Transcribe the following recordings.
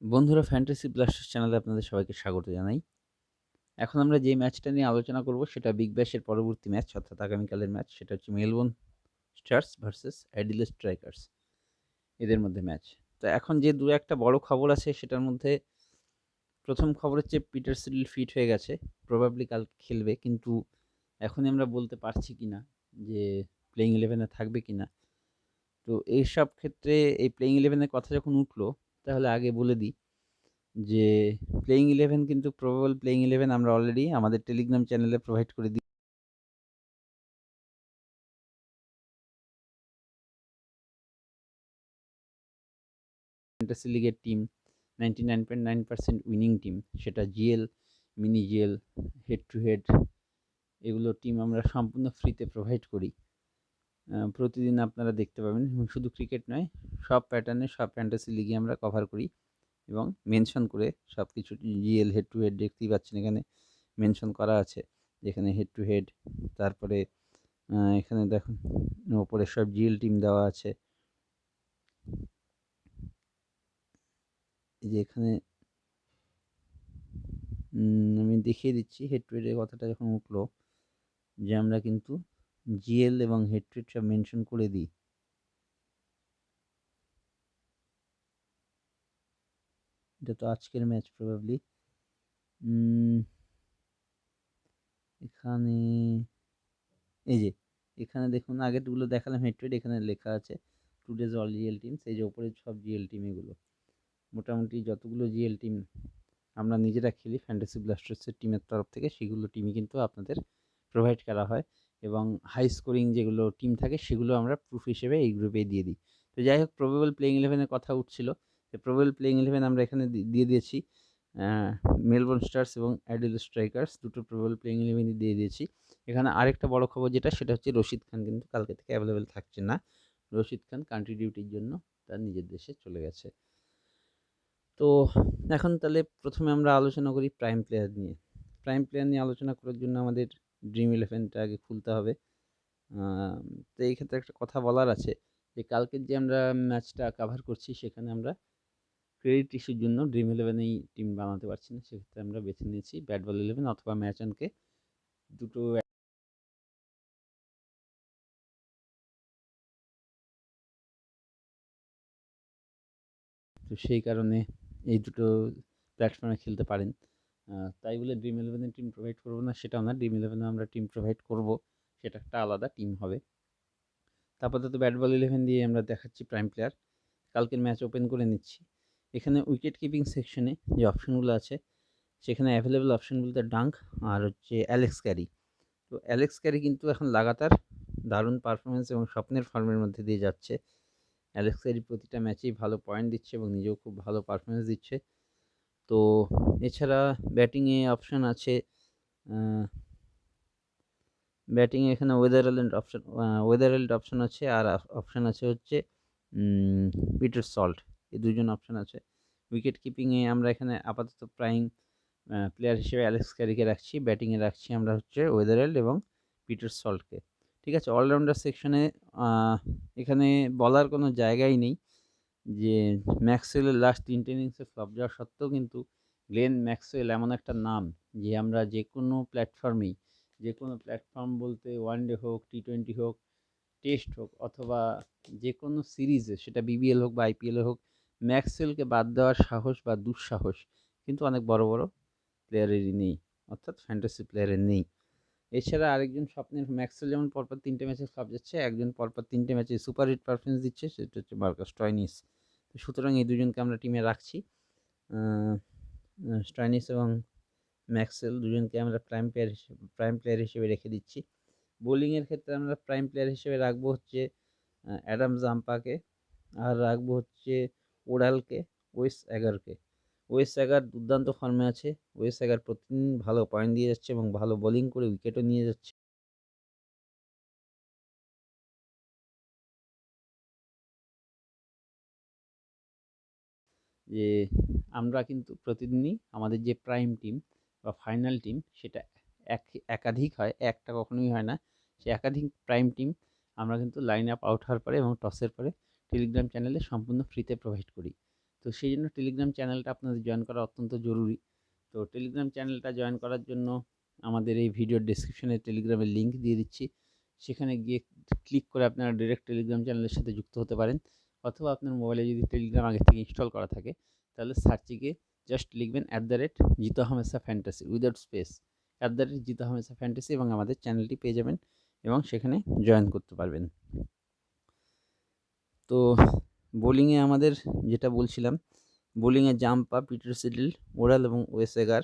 বন্ধুরা, fantasy Blasters চ্যানেলে আপনাদের সবাইকে স্বাগত জানাই। এখন আমরা যে ম্যাচটা নিয়ে আলোচনা করব সেটা বিগ ব্যাশের পরবর্তী ম্যাচ, অর্থাৎ আগামীকালের ম্যাচ। সেটা হচ্ছে Melbourne stars versus Adelaide strikers, এদের মধ্যে ম্যাচ। তো এখন যে দু একটা বড় খবর আছে সেটার মধ্যে প্রথম খবর হচ্ছে পিটার সিডল ফিট হয়ে গেছে, প্রবাবলি কাল খেলবে, কিন্তু এখনই আমরা বলতে পারছি কিনা যে প্লেইং ইলেভেনে থাকবে কিনা। তো এইসব ক্ষেত্রে এই প্লেইং ইলেভেনের কথা যখন উঠলো, তাহলে আগে বলে দিই যে প্লেইং ইলেভেন কিন্তু প্রবাবল প্লেইং ইলেভেন আমরা অলরেডি আমাদের টেলিগ্রাম চ্যানেলে প্রোভাইড করে দিই। ফ্যান্টাসি লিগের টিম 99.9% উইনিং টিম, সেটা GL, mini GL, head to head, এগুলো টিম আমরা সম্পূর্ণ ফ্রিতে প্রোভাইড করি। প্রতিদিন আপনারা দেখতে পাবেন, এবং শুধু ক্রিকেট নয়, সব প্যাটার্নে সব ফ্যান্টাসি লিগে আমরা কভার করি এবং মেনশন করে সব কিছু। জিএল হেড টু হেড দেখতেই পাচ্ছেন, এখানে মেনশন করা আছে, যেখানে হেড টু হেড। তারপরে এখানে দেখুন ওপরে সব জিএল টিম দেওয়া আছে। এই যে এখানে আমি দেখিয়ে দিচ্ছি হেড টু হেডের কথাটা যখন উঠলো, যে আমরা কিন্তু জিএল এবং হেড টু হেড সব মেনশন করে দিই। এটা তো আজকের ম্যাচ প্রবাবলি। এখানে এই যে এখানে দেখুন, আগেরগুলো দেখালাম হেড টু হেড, এখানে লেখা আছে টুডেজ অল জিএল টিমস। এই যে ওপরে সব জিএল টিম, এগুলো মোটামুটি যতগুলো জিএল টিম আমরা নিজেরা খেলি ফ্যান্টাসি ব্লাস্টার্সের টিমের তরফ থেকে, সেগুলো টিমই কিন্তু আপনাদের প্রোভাইড করা হয়। এবং হাই স্কোরিং যেগুলো টিম থাকে সেগুলো আমরা প্রুফ হিসেবে এই গ্রুপে দিয়ে দিই। তো যাই হোক, প্রবেবল প্লেইং ইলেভেনের কথা উঠছিল, তো প্রবেবল প্লেইং ইলেভেন আমরা এখানে দিয়ে দিয়েছি। মেলবোর্ন স্টার্স এবং অ্যাডিলেড স্ট্রাইকার্স দুটো প্রবেবল প্লেইং ইলেভেনই দিয়ে দিয়েছি। এখানে আরেকটা বড় খবর যেটা, সেটা হচ্ছে রশিদ খান কিন্তু কালকে থেকে অ্যাভেলেবেল থাকছে না। রশিদ খান কান্ট্রি ডিউটির জন্য তার নিজের দেশে চলে গেছে। তো এখন তাহলে প্রথমে আমরা আলোচনা করি প্রাইম প্লেয়ার নিয়ে। প্রাইম প্লেয়ার নিয়ে আলোচনা করার জন্য আমাদের ড্রিম ইলেভেনটা আগে খুলতে হবে। তো এই ক্ষেত্রে একটা কথা বলার আছে, যে কালকের যে আমরা ম্যাচটা কাভার করছি সেখানে আমরা ক্রেডিট ইস্যুর জন্য ড্রিম ইলেভেনেই টিম বানাতে পারছি না। সেক্ষেত্রে আমরা বেছে নিয়েছি ব্যাট বল ইলেভেন অথবা ম্যাচ অনকে, দুটো। তো সেই কারণে এই দুটো প্ল্যাটফর্মে খেলতে পারেন। তাই বলে ড্রিম ইলেভেনের টিম প্রোভাইড করবো না সেটাও না, ড্রিম ইলেভেনে আমরা টিম প্রোভাইড করব, সেটা একটা আলাদা টিম হবে। আপাতত ব্যাট বল ইলেভেন দিয়ে আমরা দেখাচ্ছি প্রাইম প্লেয়ার। কালকের ম্যাচ ওপেন করে নিচ্ছি। এখানে উইকেট কিপিং সেকশনে যে অপশনগুলো আছে, সেখানে অ্যাভেলেবেল অপশন বলতে ডাঙ্ক আর হচ্ছে অ্যালেক্স ক্যারি। তো অ্যালেক্স ক্যারি কিন্তু এখন লাগাতার দারুণ পারফরমেন্স এবং স্বপ্নের ফর্মের মধ্যে দিয়ে যাচ্ছে। অ্যালেক্স ক্যারি প্রতিটা ম্যাচেই ভালো পয়েন্ট দিচ্ছে এবং নিজেও খুব ভালো পারফরমেন্স দিচ্ছে। তো এছাড়া ব্যাটিংয়ে অপশন আছে, ব্যাটিংয়ে এখানে ওয়েদারল্যান্ড অপশন আছে, আর অপশন আছে হচ্ছে পিটার সল্ট, এই দুজন অপশন আছে। উইকেট কিপিংয়ে আমরা এখানে আপাতত প্রাইম প্লেয়ার হিসেবে অ্যালেক্স ক্যারিকে রাখছি, ব্যাটিংয়ে রাখছি আমরা হচ্ছে ওয়েদারল্যান্ড এবং পিটার সল্টকে। ঠিক আছে, অলরাউন্ডার সেকশনে এখানে বলার কোনো জায়গাই নেই যে ম্যাক্সওয়েলের লাস্ট 3টে ইনিংসে ফ্লপ যাওয়া সত্ত্বেও কিন্তু গ্লেন ম্যাক্সওয়েল এমন একটা নাম, যে আমরা যে কোনো প্ল্যাটফর্মেই, যে কোনো প্ল্যাটফর্ম বলতে ওয়ানডে হোক, টি20 হোক, টেস্ট হোক, অথবা যে কোনো সিরিজে, সেটা বিবিএল হোক বা আইপিএল হোক, ম্যাক্সওয়েলকে বাদ দেওয়ার সাহস বা দুঃসাহস কিন্তু অনেক বড় বড় প্লেয়ারেরই নেই, অর্থাৎ ফ্যান্টাসি প্লেয়ারের নেই। এছাড়া আরেকজন স্বপ্নের, ম্যাক্সওয়েল যেমন পরপর 3টে ম্যাচে ফ্লপ যাচ্ছে, একজন পরপর 3টে ম্যাচে সুপার হিট পারফরমেন্স দিচ্ছে, সেটা হচ্ছে মার্কাস স্টয়নিস। সুতরাং এই দুজনকে আমরা টিমে রাখছি। স্টয়নিস এবং ম্যাক্সওয়েল দুজনকে আমরা প্রাইম প্লেয়ার হিসেবে রেখে দিচ্ছি। বোলিংয়ের ক্ষেত্রে আমরা প্রাইম প্লেয়ার হিসেবে রাখবো হচ্ছে অ্যাডাম জাম্পাকে, আর রাখবো হচ্ছে ওরালকে, ওয়েস এগারকে। ওয়েস এগার দুর্দান্ত ফর্মে আছে। ওয়েস এগার প্রতিদিন ভালো পয়েন্ট দিয়ে যাচ্ছে এবং ভালো বোলিং করে উইকেটও নিয়ে যাচ্ছে। যে আমরা কিন্তু প্রতিদিনই আমাদের যে প্রাইম টিম বা ফাইনাল টিম, সেটা একাধিক হয়, একটা কখনোই হয় না। সে একাধিক প্রাইম টিম আমরা কিন্তু লাইন আপ আউট হওয়ার পরে এবং টসের পরে টেলিগ্রাম চ্যানেলে সম্পূর্ণ ফ্রিতে প্রোভাইড করি। তো সেই জন্য টেলিগ্রাম চ্যানেলটা আপনাদের জয়েন করা অত্যন্ত জরুরি। তো টেলিগ্রাম চ্যানেলটা জয়েন করার জন্য আমাদের এই ভিডিওর ডেসক্রিপশনে টেলিগ্রামের লিঙ্ক দিয়ে দিচ্ছি। সেখানে গিয়ে ক্লিক করে আপনারা ডিরেক্ট টেলিগ্রাম চ্যানেলের সাথে যুক্ত হতে পারেন, অথবা আপনার মোবাইলে যদি টেলিগ্রাম আগে থেকে ইনস্টল করা থাকে তাহলে সার্চে গিয়ে জাস্ট লিখবেন @জিতো হামেশা ফ্যান্টাসি উইদাউট স্পেস, জিতো হামেশা ফ্যান্টাসি, এবং আমাদের চ্যানেলটি পেয়ে যাবেন এবং সেখানে জয়েন করতে পারবেন। তো বোলিংয়ে আমাদের যেটা বলছিলাম, বোলিংয়ে জাম্পা, পিটার সিডল, ওরাল এবং ওয়েসেগার,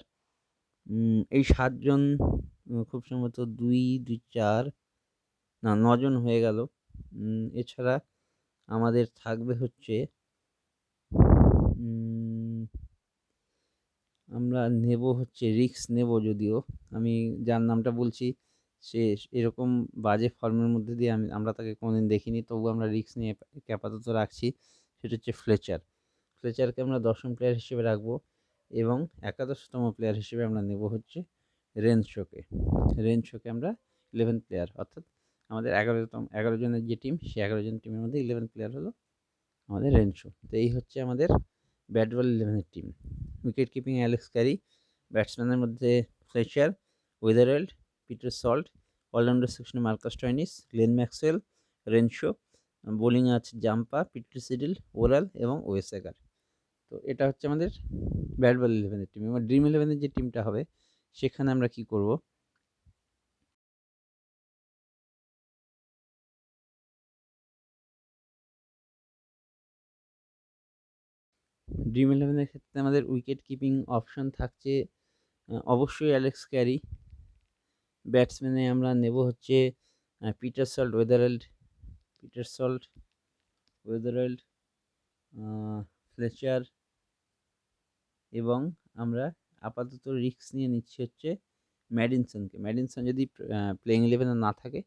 এই 7 জন খুব সম্ভবত 2, 2, 4 না 9 জন হয়ে গেল। এছাড়া আমাদের থাকবে হচ্ছে আমরা নেব হচ্ছে রিস্ক নেব, যদিও আমি যার নামটা বলছি সে এরকম বাজে ফর্মের মধ্যে দিয়ে আমরা তাকে কোনোদিন দেখিনি, তবু আমরা রিস্ক নিয়ে আপাতত রাখছি। সেটা হচ্ছে ফ্লেচারকে আমরা 10ম প্লেয়ার হিসেবে রাখবো, এবং 11তম প্লেয়ার হিসেবে আমরা নেব হচ্ছে রেনশোকে আমরা 11 প্লেয়ার, অর্থাৎ আমাদের 11 জনের যে টিম, সেই 11 জন টিমের মধ্যে 11 প্লেয়ার হলো আমাদের রেনশো। তো এই হচ্ছে আমাদের ব্যাট বল 11-এর team. Wicket keeping Alex Carey, ব্যাটসম্যানের মধ্যে Fletcher, Weatherald, Peter Salt, allrounder সেকশনে Marcus Stoinis, Glenn Maxwell, Renshaw, বোলিংয়ে আছে জাম্পা, পিটার সিডল, ওরাল এবং ওয়েসেগার। তো এটা হচ্ছে আমাদের ব্যাট বল 11-এর টিম। এবার ড্রিম 11-এর যে টিমটা হবে সেখানে আমরা কি করব, ড্রিম 11-এর ক্ষেত্রে আমাদের উইকেট কিপিং অপশন থাকছে অবশ্যই অ্যালেক্স ক্যারি। ব্যাটসম্যানে আমরা নেব হচ্ছে পিটার সল্ট, ওয়েদারওয়েল্ড, ফ্লেচার, এবং আমরা আপাতত রিস্ক নিয়ে নিচ্ছি হচ্ছে ম্যাডিনসন যদি প্লেইং 11-এ না থাকে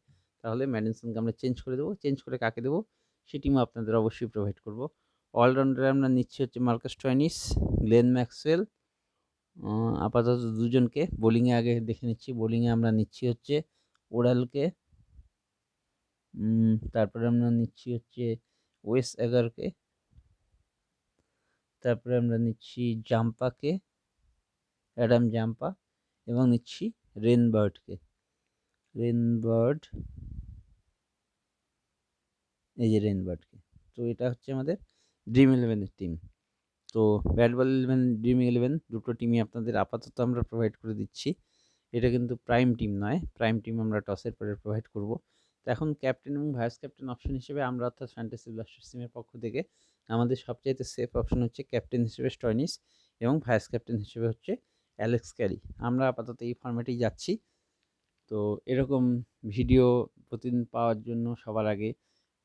তাহলে ম্যাডিনসনকে আমরা চেঞ্জ করে কাকে দেবো সে টিমও আপনাদের অবশ্যই প্রোভাইড করব। অলরাউন্ডারে আমরা নিচ্ছি হচ্ছে মার্কাস স্টোয়নিস, গ্লেন ম্যাক্সওয়েল, আপাতত দুজনকে। বোলিংয়ে আগে দেখে নিচ্ছি, বোলিংয়ে আমরা নিচ্ছি হচ্ছে ওরালকে, তারপরে আমরা নিচ্ছি হচ্ছে ওয়েসেগারকে, তারপরে আমরা নিচ্ছি অ্যাডাম জাম্পা, এবং নিচ্ছি রেনবার্ড, এই যে রেনবার্ডকে। তো এটা হচ্ছে আমাদের ড্রিম 11-এর টিম। তো ব্যাট বল 11, ড্রিম 11 দুটো টিমই আপনাদের আপাতত আমরা প্রোভাইড করে দিচ্ছি। এটা কিন্তু প্রাইম টিম নয়, প্রাইম টিম আমরা টসের পরে প্রোভাইড করব। তো এখন ক্যাপ্টেন এবং ভাইস ক্যাপ্টেন অপশন হিসেবে আমরা, অর্থাৎ ফ্যান্টাসি ব্লাস্টার্স টিমের পক্ষ থেকে আমাদের সবচাইতে সেফ অপশন হচ্ছে ক্যাপ্টেন হিসেবে স্টোয়নিস এবং ভাইস ক্যাপ্টেন হিসেবে হচ্ছে অ্যালেক্স ক্যারি। আমরা আপাতত এই ফর্ম্যাটেই যাচ্ছি। তো এরকম ভিডিও প্রতিদিন পাওয়ার জন্য সবার আগে,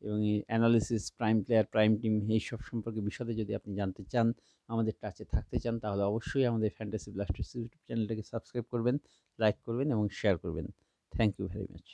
এবং এই analysis, prime player, prime team, এইসব সম্পর্কে বিশদে যদি আপনি জানতে চান, আমাদের টাচে থাকতে চান, তাহলে অবশ্যই আমাদের ফ্যান্টাসি ব্লাস্টার্স ইউটিউব চ্যানেলটাকে সাবস্ক্রাইব করবেন, লাইক করবেন এবং শেয়ার করবেন। Thank you very much.